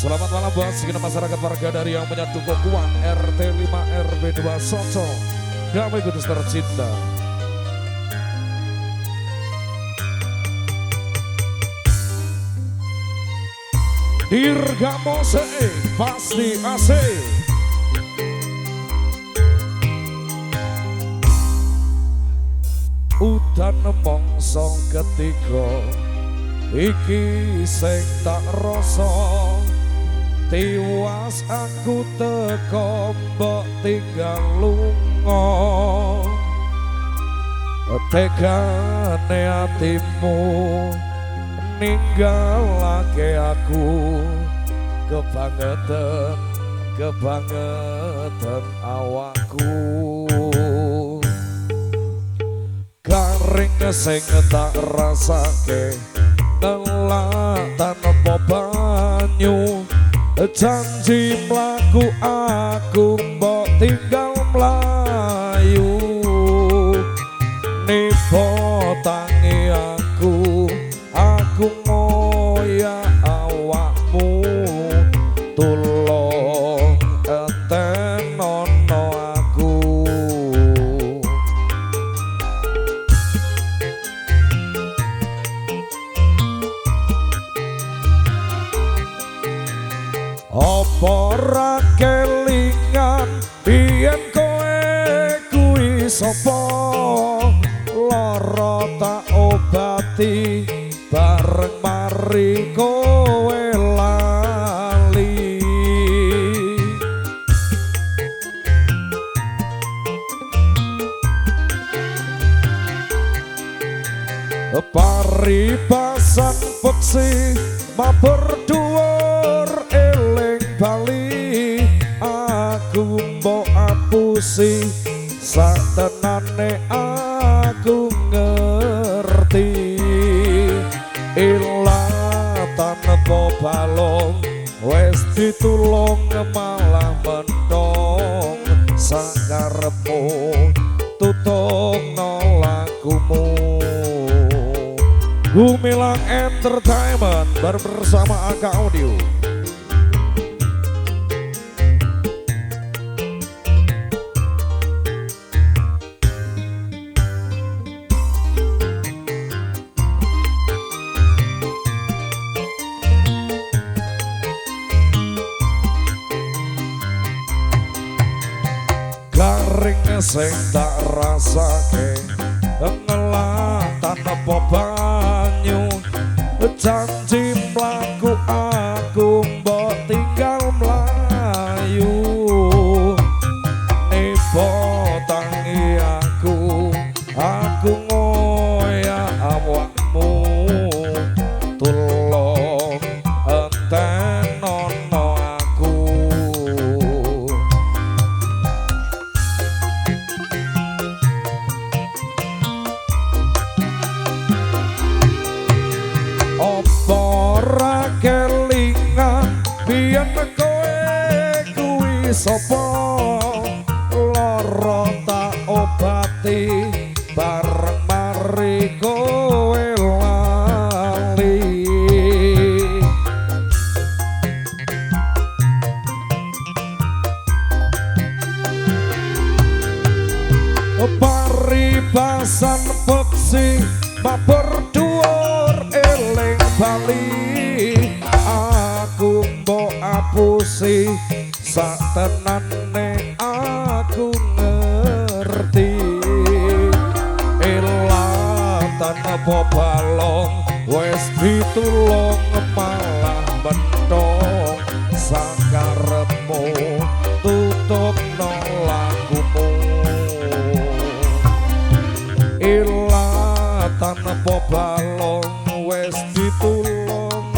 Selamat malam buat segenap masyarakat warga dari yang punya Dukuhan RT 5 RW 2 Soco. Damai Kudus tercinta. Dirgamo se pasti asik. Udan mongso ketiga iki sing tak rasa, tiwas aku teko mbok tinggal lunga. Tegane atimu ninggalake aku, kebangetan awakku. Garing sing tak rasake ngelak tanpa banyu, janji mlaku aku mbok tinggal mlayu. Nipo tangi aku ngoyak awakmu, tulung entenono aku. Apa ra kelingan biyen kowe kuwi sapa, lara tak obati bareng mari kowe lali. Paribasan peksi mabur dhuwur eling bali, aku mbok apusi satenane aku ngerti. Ilatan tanpa balong wis ditulung malah mendong, sangarepmu tutungno lakumu. Gumilang Entertainment bersama AK Audio. Garing sing tak rasake ngelak tanpa banyu, janji mlaku aku mbok tinggal mlayu. Nipo tangi aku ngoyak awakmu, tulung entenono aku. Apa ra kelingan biyen kowe kuwi sapa, lara tak obati bareng mari kowe lali. Paribasan peksi mabur dhuwur eling bali, aku mbok apusi satenane aku ngerti. Ilatan apa balong wis ditulung malah bentong, sakarepmu tutupno lakumu. Ilatan apa balong wis ditulung